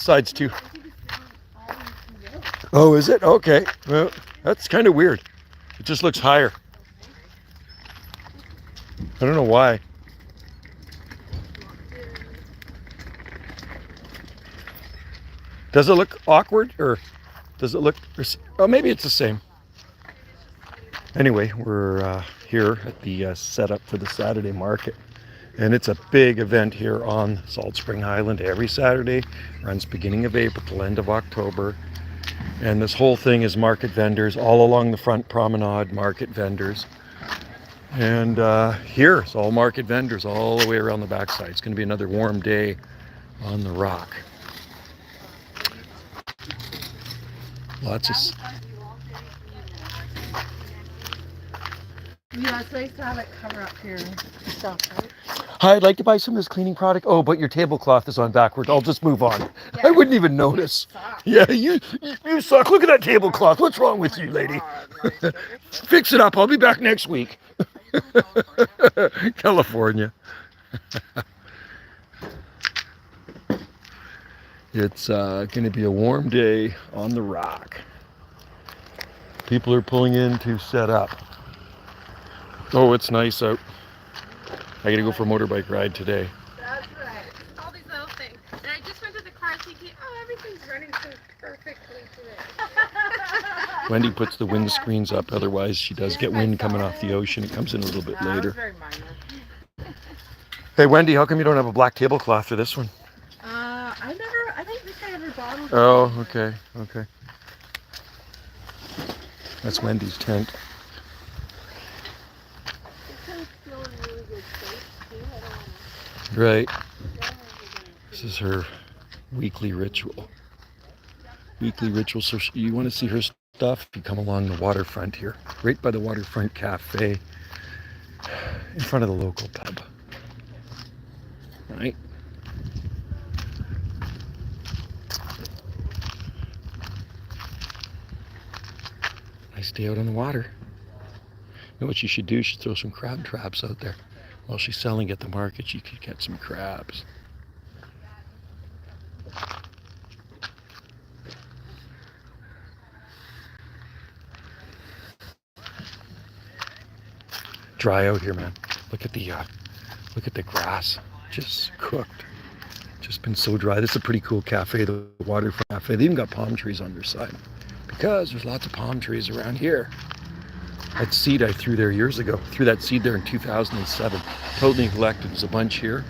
sides too. Oh, is it? Okay. Well, that's kind of weird. It just looks higher. I don't know why. Does it look awkward or does it look... Oh, maybe it's the same. Anyway, we're here at the setup for the Saturday market. And it's a big event here on Salt Spring Island every Saturday. Runs beginning of April till end of October. And this whole thing is market vendors all along the front promenade, market vendors. And here it's all market vendors all the way around the backside. It's going to be another warm day on the rock. Lots of... Yeah, it's nice to have it cover up here stuff, right? Hi, I'd like to buy some of this cleaning product. Oh, but your tablecloth is on backwards. I'll just move on. Yeah. I wouldn't even notice. Yeah, you suck. Look at that tablecloth. What's wrong with you, lady? Fix it up. I'll be back next week. California. It's going to be a warm day on the rock. People are pulling in to set up. Oh, it's nice out. I gotta go for a motorbike ride today. That's right. All these little things. And I just went to the car thinking, oh, everything's running so perfectly today. Wendy puts the wind screens up, otherwise she does get wind coming off the ocean. It comes in a little bit later. Very minor. Hey Wendy, how come you don't have a black tablecloth for this one? I don't think I ever bought them. Oh, okay, okay. That's Wendy's tent. Right. This is her weekly ritual. Weekly ritual. So you want to see her stuff? You come along the waterfront here, right by the waterfront cafe, in front of the local pub. Right. Nice day out on the water. You know what you should do? You should throw some crab traps out there. While she's selling at the market, she could get some crabs. Dry out here, man. Look at the grass, just cooked. Just been so dry. This is a pretty cool cafe, the waterfront cafe. They even got palm trees on their side because there's lots of palm trees around here. That seed I threw there years ago. Threw that seed there in 2007. Totally neglected. There's a bunch here,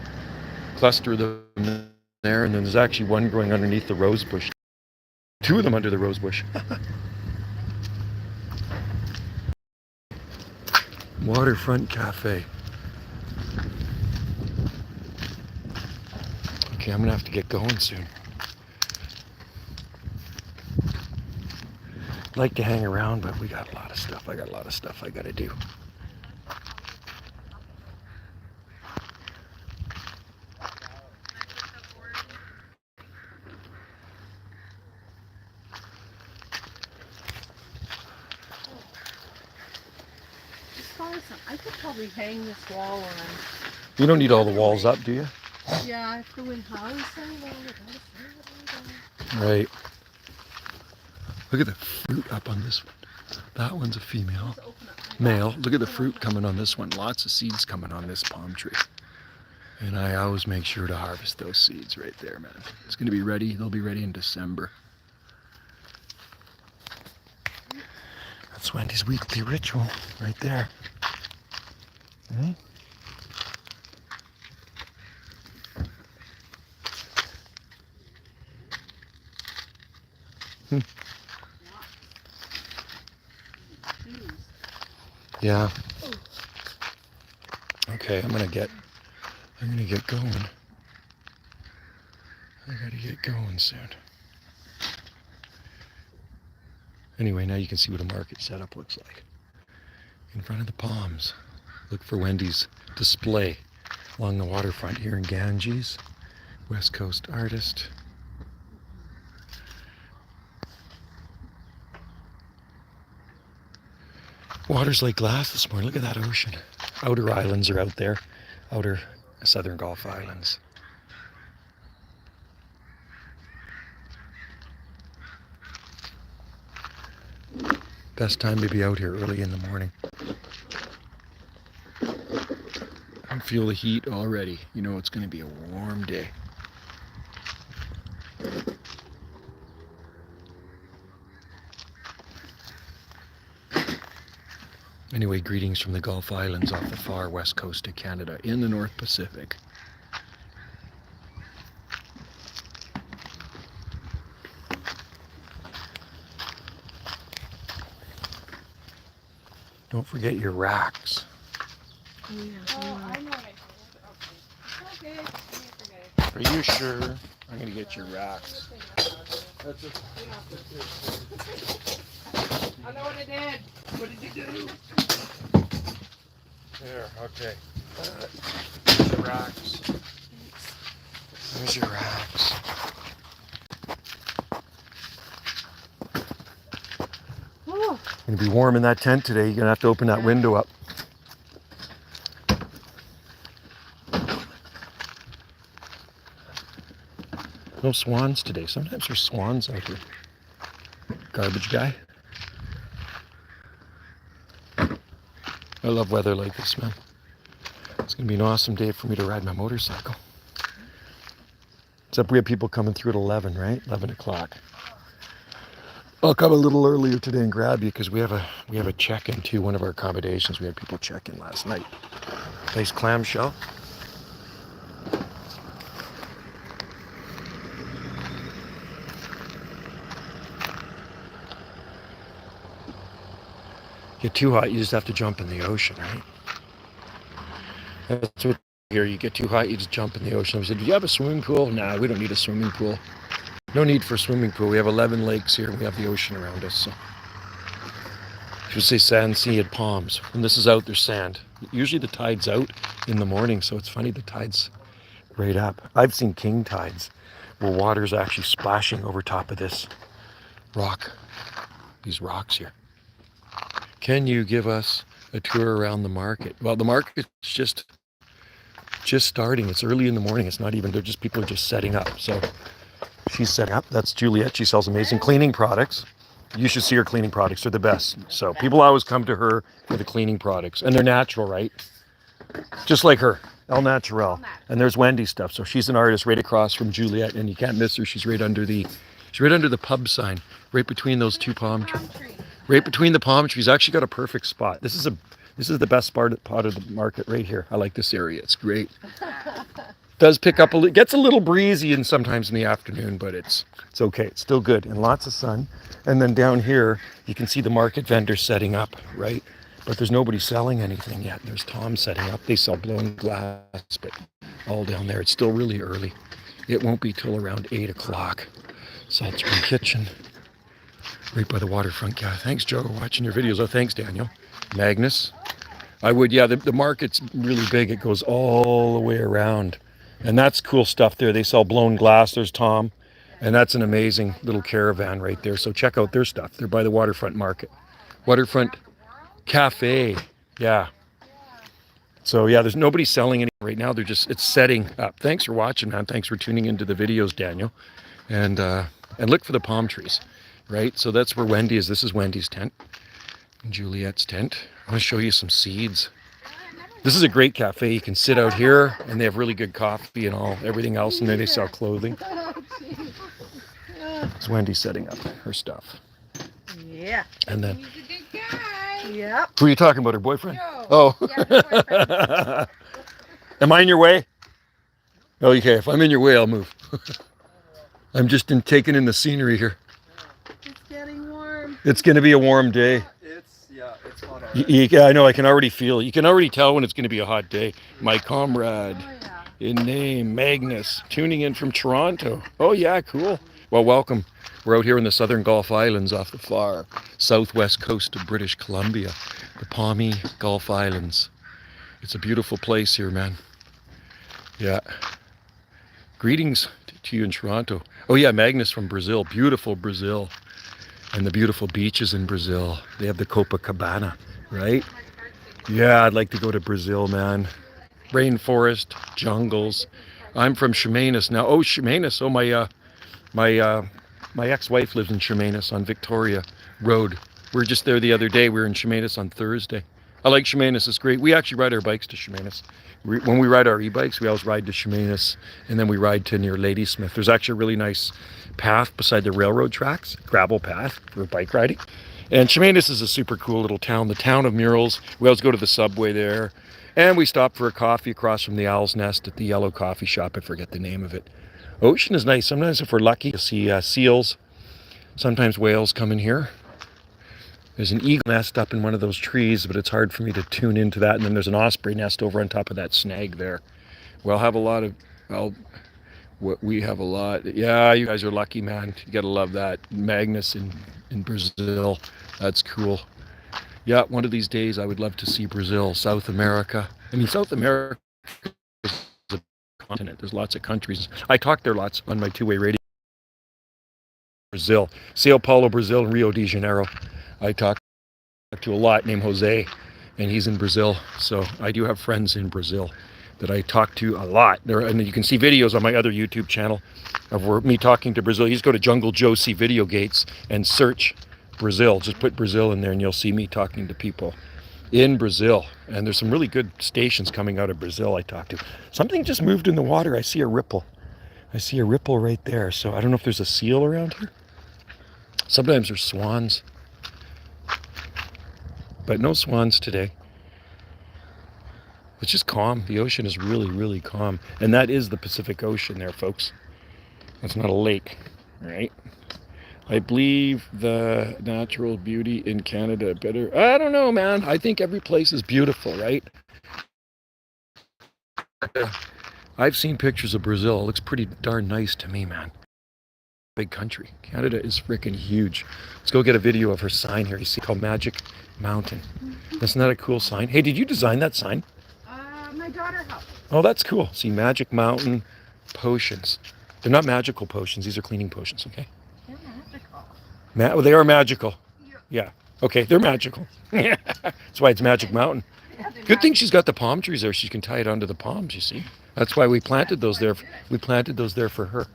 cluster of them there, and then there's actually one growing underneath the rose bush. Two of them under the rose bush. Waterfront cafe. Okay, I'm gonna have to get going soon. Like to hang around, but we got a lot of stuff. I got a lot of stuff I gotta do. I could probably hang this wall on. You don't need all the walls up, do you? Yeah, if the wind howls so long. Right. Look at the fruit up on this one. That one's a female. Male. Look at the fruit coming on this one. Lots of seeds coming on this palm tree. And I always make sure to harvest those seeds right there, man. It's going to be ready. They'll be ready in December. That's Wendy's weekly ritual right there. Okay. Yeah. Okay, I'm gonna get going. I gotta get going soon. Anyway, now you can see what a market setup looks like. In front of the palms. Look for Wendy's display along the waterfront here in Ganges. West Coast artist. Water's like glass this morning. Look at that ocean. Outer islands are out there. Outer Southern Gulf Islands. Best time to be out here early in the morning. I can feel the heat already. You know it's going to be a warm day. Anyway, greetings from the Gulf Islands off the far west coast of Canada in the North Pacific. Don't forget your racks. Oh, I know what I did. Okay. Are you sure? I'm going to get your racks. That's just... I know what I did. What did you do? There, okay. There's your racks. There's your racks. Oh. It's going to be warm in that tent today. You're going to have to open that window up. No swans today. Sometimes there's swans out here. Garbage guy. I love weather like this, man. It's going to be an awesome day for me to ride my motorcycle. Except we have people coming through at 11, right? 11 o'clock. I'll come a little earlier today and grab you because we have a check-in to one of our accommodations. We had people check in last night. Nice clamshell. Get too hot, you just have to jump in the ocean, right? That's what here. You get too hot, you just jump in the ocean. I said, do you have a swimming pool? Nah, we don't need a swimming pool. No need for a swimming pool. We have 11 lakes here and we have the ocean around us. So if you say sand, sea, and palms. When this is out, there's sand. Usually the tide's out in the morning, so it's funny the tide's right up. I've seen king tides where water's actually splashing over top of this rock, these rocks here. Can you give us a tour around the market? Well, the market's just starting. It's early in the morning. It's not even, people are just setting up. So she's setting up. That's Juliet. She sells amazing cleaning products. You should see her cleaning products. They're the best. So people always come to her for the cleaning products. And they're natural, right? Just like her. El Natural. And there's Wendy's stuff. So she's an artist right across from Juliet. And you can't miss her. She's right under the pub sign. Right between those two palm trees. Right between the palm trees. Actually got a perfect spot. This is the best part of the market right here. I like this area. It's great. Does pick up gets a little breezy and sometimes in the afternoon, but it's okay. It's still good and lots of sun. And then down here you can see the market vendors setting up, right? But there's nobody selling anything yet. There's Tom setting up. They sell blown glass, but all down there. It's still really early. It won't be till around 8 o'clock. Salt Spring Kitchen. Right by the waterfront. Yeah, thanks, Joe, watching your videos. Oh, thanks, Daniel. Magnus. I would, yeah, the market's really big. It goes all the way around. And that's cool stuff there. They sell blown glass. There's Tom. And that's an amazing little caravan right there. So check out their stuff. They're by the waterfront market. Waterfront Cafe. Yeah. So, yeah, there's nobody selling any right now. It's setting up. Thanks for watching, man. Thanks for tuning into the videos, Daniel. And look for the palm trees. Right, so that's where Wendy is. This is Wendy's tent, and Juliet's tent. I'm gonna show you some seeds. This is a great cafe. You can sit out here, and they have really good coffee and everything else, and then they sell clothing. It's Wendy setting up her stuff. Yeah. And then. He's a good guy. Yep. Who are you talking about? Her boyfriend? No. Oh. Yeah, her boyfriend. Am I in your way? Oh, okay. If I'm in your way, I'll move. I'm just taking in the scenery here. It's getting warm. It's going to be a warm day. It's hot already. Yeah, I know. I can already feel it. You can already tell when it's going to be a hot day. My comrade Oh, yeah. in name, Magnus, tuning in from Toronto. Oh, yeah, cool. Well, welcome. We're out here in the southern Gulf Islands off the far southwest coast of British Columbia, the palmy Gulf Islands. It's a beautiful place here, man. Yeah. Greetings to you in Toronto. Oh, yeah, Magnus from Brazil. Beautiful Brazil. And the beautiful beaches in Brazil. They have the Copacabana, right? Yeah, I'd like to go to Brazil, man. Rainforest, jungles. I'm from Chemainus now. Oh, Chemainus. Oh, my ex-wife lives in Chemainus on Victoria Road. We were just there the other day. We were in Chemainus on Thursday. I like Chemainus. It's great. We actually ride our bikes to Chemainus. When we ride our e-bikes, we always ride to Chemainus, and then we ride to near Ladysmith. There's actually a really nice path beside the railroad tracks, gravel path for bike riding. And Chemainus is a super cool little town, the town of murals. We always go to the subway there. And we stop for a coffee across from the Owl's Nest at the yellow coffee shop. I forget the name of it. Ocean is nice. Sometimes if we're lucky, you'll see seals. Sometimes whales come in here. There's an eagle nest up in one of those trees, but it's hard for me to tune into that. And then there's an osprey nest over on top of that snag there. We'll have a lot of, we have a lot. Yeah, you guys are lucky, man. You gotta love that. Magnus in Brazil. That's cool. Yeah, one of these days I would love to see Brazil, South America. I mean, South America is a continent. There's lots of countries. I talk there lots on my two-way radio. Brazil, Sao Paulo, Brazil, and Rio de Janeiro. I talk to a lot named Jose, and he's in Brazil. So I do have friends in Brazil that I talk to a lot. And you can see videos on my other YouTube channel of me talking to Brazil. You just go to Jungle Josie Video Gates and search Brazil. Just put Brazil in there and you'll see me talking to people in Brazil. And there's some really good stations coming out of Brazil I talk to. Something just moved in the water. I see a ripple. I see a ripple right there. So I don't know if there's a seal around here. Sometimes there's swans. But no swans today. It's just calm. The ocean is really, really calm. And that is the Pacific Ocean there, folks. That's not a lake, right? I believe the natural beauty in Canada better. I don't know, man. I think every place is beautiful, right? I've seen pictures of Brazil. It looks pretty darn nice to me, man. Big country. Canada is freaking huge. Let's go get a video of her sign here. You see, called Magic Mountain. Isn't that a cool sign? Hey, did you design that sign? My daughter helped. Oh, that's cool. See, Magic Mountain potions. They're not magical potions. These are cleaning potions, okay? They're magical. Well, they are magical. Yeah. Okay, they're magical. That's why it's Magic Mountain. Yeah, Good thing she's got the palm trees there. She can tie it onto the palms, you see. That's why we planted those there. We planted those there for her.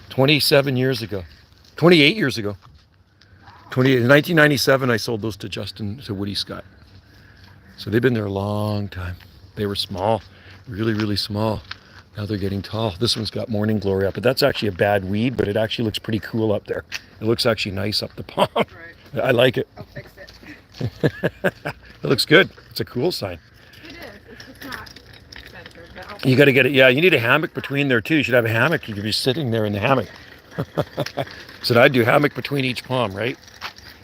27 years ago. 28 years ago. In 1997, I sold those to Woody Scott. So they've been there a long time. They were small, really, really small. Now they're getting tall. This one's got morning glory up, but that's actually a bad weed, but it actually looks pretty cool up there. It looks actually nice up the palm. Right. I like it. I'll fix it. It looks good. It's a cool sign. It is. It's just not centered. But You got to get it. Yeah, you need a hammock between there too. You should have a hammock. You could be sitting there in the hammock. So I'd do hammock between each palm, right?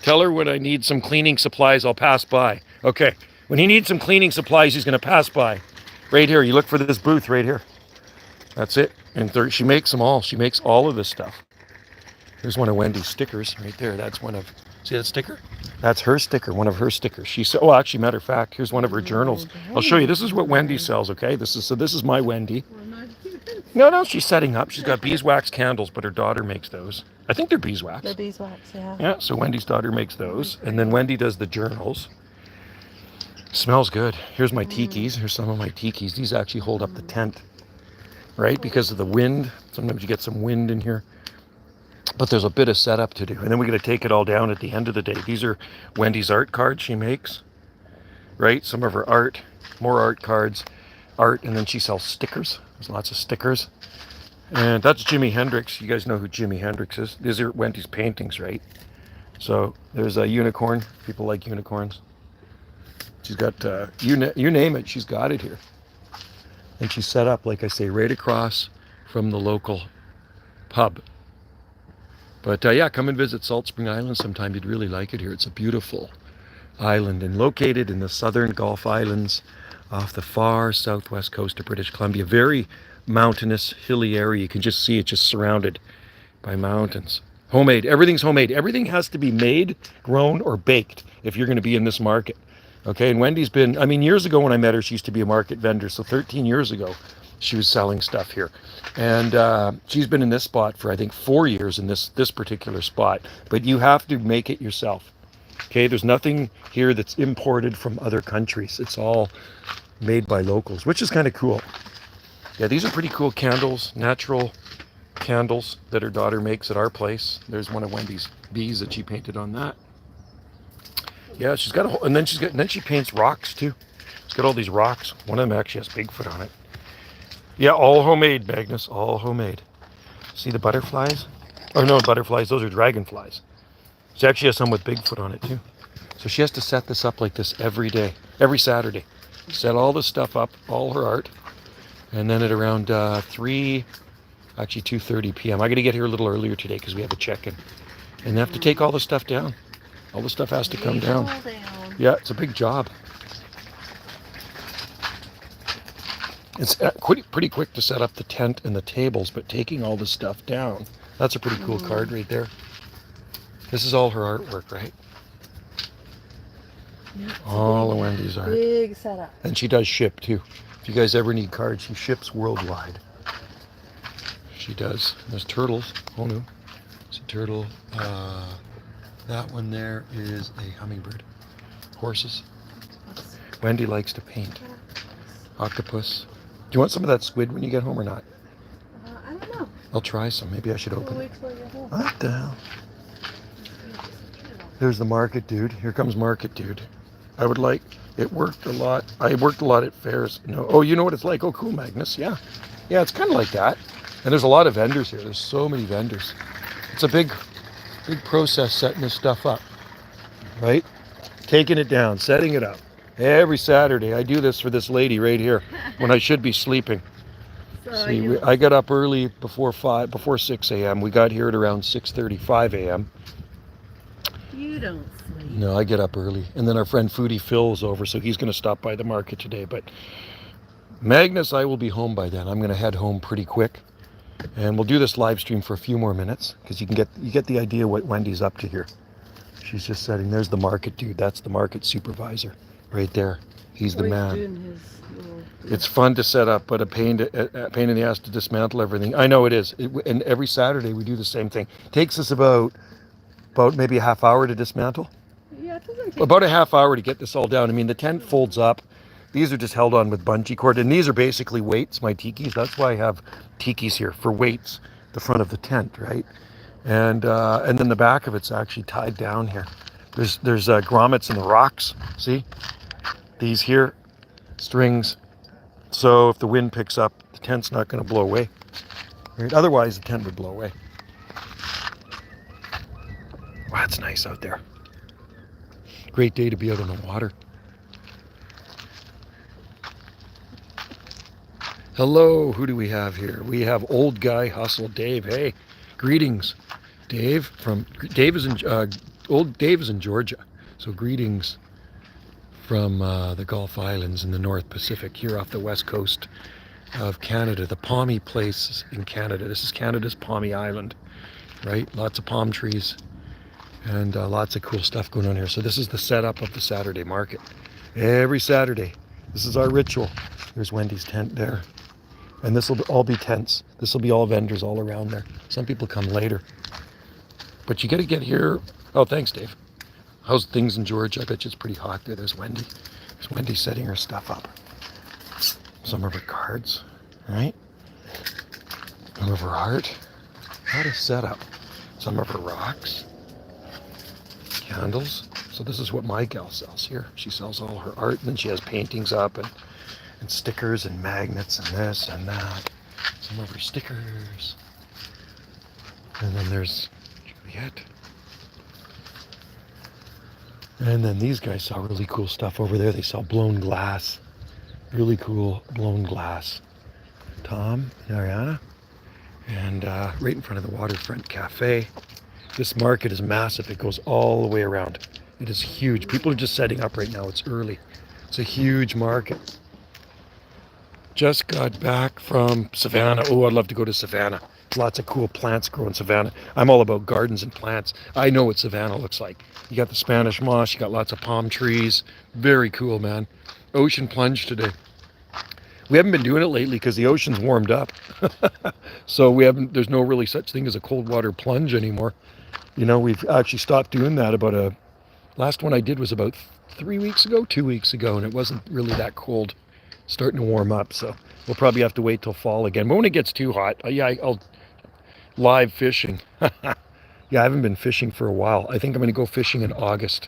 Tell her when I need some cleaning supplies, I'll pass by. Okay. When he needs some cleaning supplies, he's going to pass by. Right here. You look for this booth right here. That's it. And she makes them all. She makes all of this stuff. Here's one of Wendy's stickers right there. That's one of, see that sticker? That's her sticker, one of her stickers. She said, oh, actually, matter of fact, here's one of her journals. I'll show you. This is what Wendy sells, okay? This is my Wendy. No, she's setting up. She's got beeswax candles, but her daughter makes those. I think they're beeswax. The beeswax, yeah. Yeah, so Wendy's daughter makes those. And then Wendy does the journals. Smells good. Here's my tikis. Here's some of my tikis. These actually hold up the tent, right? Because of the wind. Sometimes you get some wind in here. But there's a bit of setup to do. And then we're going to take it all down at the end of the day. These are Wendy's art cards she makes, right? Some of her art, more art cards, art, and then she sells stickers. There's lots of stickers. And that's Jimi Hendrix. You guys know who Jimi Hendrix is. These are Wendy's paintings, right? So there's a unicorn. People like unicorns. She's got, you name it, she's got it here. And she's set up, like I say, right across from the local pub. But yeah, come and visit Salt Spring Island sometime. You'd really like it here. It's a beautiful island and located in the southern Gulf Islands off the far southwest coast of British Columbia. Very mountainous, hilly area. You can just see it just surrounded by mountains. Homemade. Everything's homemade. Everything has to be made, grown, or baked if you're going to be in this market. Okay, and Wendy's been, I mean, years ago when I met her, she used to be a market vendor. So 13 years ago, she was selling stuff here. And she's been in this spot for, I think, 4 years in this particular spot. But you have to make it yourself. Okay, there's nothing here that's imported from other countries. It's all made by locals, which is kind of cool. Yeah, these are pretty cool candles, natural candles that her daughter makes at our place. There's one of Wendy's bees that she painted on that. Yeah, she's got a whole, and then she paints rocks too. She's got all these rocks. One of them actually has Bigfoot on it. Yeah, all homemade, Magnus, all homemade. See the butterflies? Oh no, butterflies, those are dragonflies. She actually has some with Bigfoot on it too. So she has to set this up like this every day, every Saturday. Set all this stuff up, all her art. And then at around 2:30 p.m. I got to get here a little earlier today because we have a check-in. And they have to take all the stuff down. All the stuff has to come down. Yeah, it's a big job. It's pretty quick to set up the tent and the tables, but taking all the stuff down, that's a pretty cool card right there. This is all her artwork, right? Yeah, all of Wendy's art. Big setup. And she does ship too. If you guys ever need cards, she ships worldwide. She does. There's turtles. Oh no. It's a turtle. That one there is a hummingbird. Horses. Wendy likes to paint. Octopus. Do you want some of that squid when you get home or not? I don't know. I'll try some. Maybe I should open We'll it. wait till you're home. What the hell? There's the market dude. Here comes market dude. I would like, it worked a lot. I worked a lot at fairs. No. Oh, you know what it's like? Oh, cool, Magnus. Yeah. Yeah, it's kind of like that. And there's a lot of vendors here. There's so many vendors. It's a big process setting this stuff up, right? Taking it down, setting it up. Every Saturday, I do this for this lady right here when I should be sleeping. So See, I got up early before 6 a.m. We got here at around 6:35 a.m. you don't sleep. No, I get up early. And then our friend Foodie Phil is over, so he's going to stop by the market today. But Magnus, I will be home by then. I'm going to head home pretty quick. And we'll do this live stream for a few more minutes because you get the idea what Wendy's up to here. She's just setting. There's the market dude. That's the market supervisor right there. He's the man. Doing his little... It's fun to set up, but a pain in the ass to dismantle everything. I know it is. And every Saturday we do the same thing. Takes us about maybe a half hour to dismantle. Yeah, it doesn't take... About a half hour to get this all down. I mean, the tent folds up. These are just held on with bungee cord, and these are basically weights, my tikis. That's why I have tikis here, for weights, the front of the tent, right? And then the back of it's actually tied down here. There's grommets in the rocks, see? These here, strings. So if the wind picks up, the tent's not going to blow away. Right? Otherwise, the tent would blow away. Wow, it's nice out there. Great day to be out on the water. Hello, who do we have here? We have Old Guy Hustle Dave. Hey, greetings, Dave. Dave is in Georgia, so greetings from the Gulf Islands in the North Pacific, here off the west coast of Canada, the palmy place in Canada. This is Canada's Palmy Island, right? Lots of palm trees and lots of cool stuff going on here. So this is the setup of the Saturday market. Every Saturday, this is our ritual. There's Wendy's tent there. And this will all be tents. This will be all vendors all around there. Some people come later. But you got to get here. Oh, thanks, Dave. How's things in Georgia? I bet you it's pretty hot there. There's Wendy. There's Wendy setting her stuff up. Some of her cards, right? Some of her art. What a setup. Some of her rocks. Candles. So this is what my gal sells here. She sells all her art, and then she has paintings up and stickers and magnets and this and that. Some of her stickers. And then there's Juliet. And then these guys sell really cool stuff over there. They sell blown glass. Really cool blown glass. Tom and Ariana. And right in front of the Waterfront Cafe. This market is massive. It goes all the way around. It is huge. People are just setting up right now. It's early. It's a huge market. Just got back from Savannah. Oh, I'd love to go to Savannah. Lots of cool plants grow in Savannah. I'm all about gardens and plants. I know what Savannah looks like. You got the Spanish moss. You got lots of palm trees. Very cool, man. Ocean plunge today. We haven't been doing it lately because the ocean's warmed up. So there's no really such thing as a cold water plunge anymore. You know, we've actually stopped doing that last one I did was about 2 weeks ago, and it wasn't really that cold. Starting to warm up, so we'll probably have to wait till fall again. But when it gets too hot, live fishing. Yeah, I haven't been fishing for a while. I think I'm going to go fishing in August.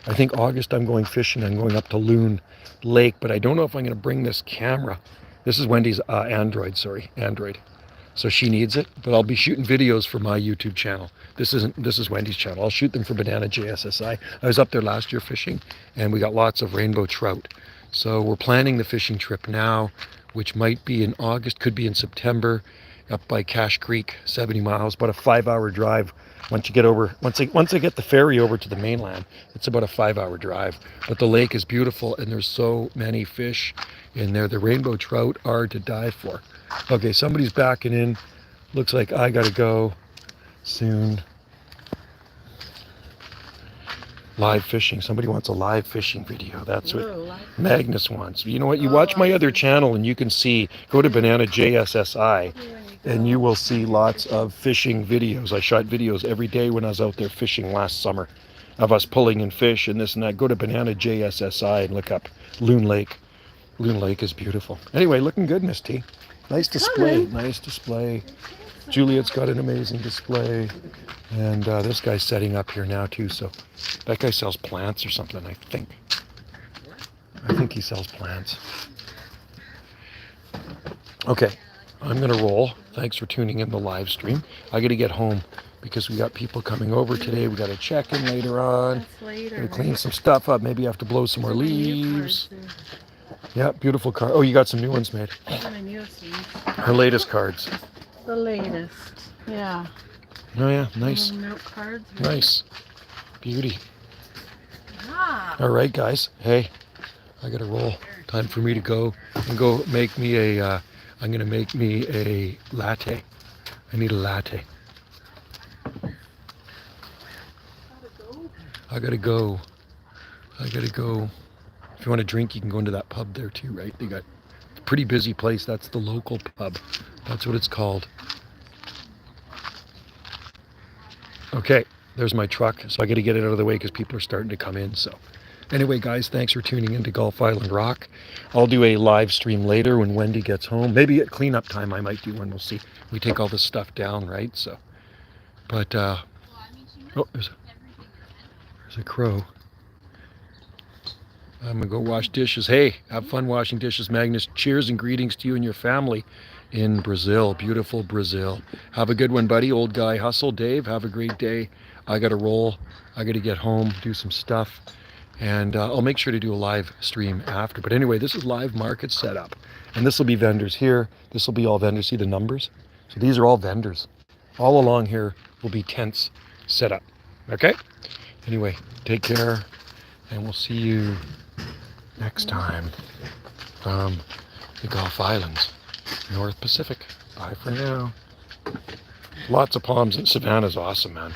I think August I'm going fishing. I'm going up to Loon Lake, but I don't know if I'm going to bring this camera. This is Wendy's Android. So she needs it, but I'll be shooting videos for my YouTube channel. This is Wendy's channel. I'll shoot them for Banana JSSI. I was up there last year fishing, and we got lots of rainbow trout. So we're planning the fishing trip now, which might be in August, could be in September, up by Cache Creek, 70 miles, about a 5-hour drive. Once you get over, once I get the ferry over to the mainland, it's about a 5-hour drive. But the lake is beautiful, and there's so many fish in there. The rainbow trout are to die for. Okay, somebody's backing in. Looks like I gotta go soon. Live fishing. Somebody wants a live fishing video. That's what Magnus wants. You know what? You watch my other channel and you can see, go to Banana JSSI and you will see lots of fishing videos. I shot videos every day when I was out there fishing last summer of us pulling in fish and this and that. Go to Banana JSSI and look up Loon Lake. Loon Lake is beautiful. Anyway, looking good, Miss T. Nice display. Nice display. Juliet's got an amazing display. And this guy's setting up here now too. So that guy sells plants or something, I think. I think he sells plants. Okay, I'm going to roll. Thanks for tuning in the live stream. I got to get home because we got people coming over today. We got to check in later on. Gotta clean some stuff up. Maybe have to blow some more leaves. Yeah, beautiful card. Oh, you got some new ones made. Her latest cards. The latest. Yeah. Oh yeah, nice. Note cards. Nice. Beauty. Ah. All right, guys. Hey, I gotta roll. Time for me to go and go make me a. I'm gonna make me a latte. I need a latte. I gotta go. I gotta go. If you want a drink, you can go into that pub there too, right? They got a pretty busy place. That's the local pub. That's what it's called. Okay, there's my truck. So I got to get it out of the way because people are starting to come in. So anyway, guys, thanks for tuning in to Gulf Island Rock. I'll do a live stream later when Wendy gets home. Maybe at cleanup time I might do one. We'll see. We take all this stuff down, right? So, but, oh, there's a crow. I'm going to go wash dishes. Hey, have fun washing dishes, Magnus. Cheers and greetings to you and your family in Brazil. Beautiful Brazil. Have a good one, buddy. Old guy hustle. Dave, have a great day. I got to roll. I got to get home, do some stuff. And I'll make sure to do a live stream after. But anyway, this is live market setup. And this will be vendors here. This will be all vendors. See the numbers? So these are all vendors. All along here will be tents set up. Okay? Anyway, take care. And we'll see you next time from the Gulf Islands, North Pacific. Bye for now. Lots of palms and Savannah's awesome, man.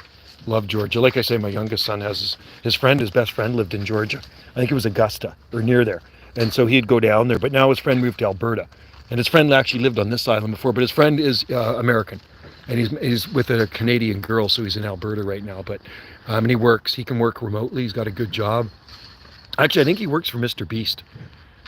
Love Georgia. Like I say, my youngest son has his best friend lived in Georgia. I think it was Augusta or near there. And so he'd go down there, but now his friend moved to Alberta. And his friend actually lived on this island before, but his friend is American. And he's with a Canadian girl, so he's in Alberta right now. But and he can work remotely. He's got a good job. Actually, I think he works for Mr. Beast.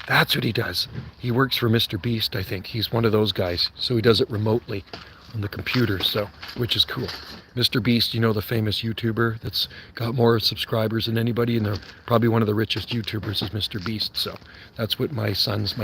That's what he does. He works for Mr. Beast, I think. He's one of those guys. So he does it remotely on the computer, so which is cool. Mr. Beast, you know, the famous YouTuber that's got more subscribers than anybody, and they're probably one of the richest YouTubers is Mr. Beast. So that's what my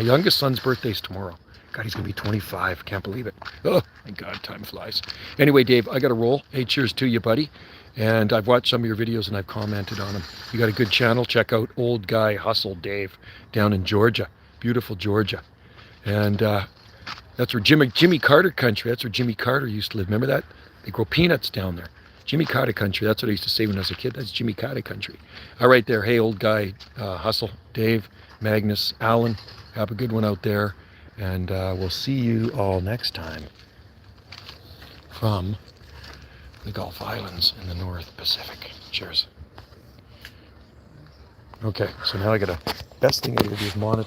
youngest son's birthday's tomorrow. God, he's going to be 25. Can't believe it. Oh, my God, time flies. Anyway, Dave, I got to roll. Hey, cheers to you, buddy. And I've watched some of your videos and I've commented on them. You got a good channel. Check out Old Guy Hustle Dave down in Georgia. Beautiful Georgia. And that's where Jimmy Carter country. That's where Jimmy Carter used to live. Remember that? They grow peanuts down there. Jimmy Carter country. That's what I used to say when I was a kid. That's Jimmy Carter country. All right there. Hey, Old Guy Hustle Dave, Magnus, Alan. Have a good one out there. And we'll see you all next time from the Gulf Islands in the North Pacific. Cheers. Okay, so now best thing I gotta do is monetize.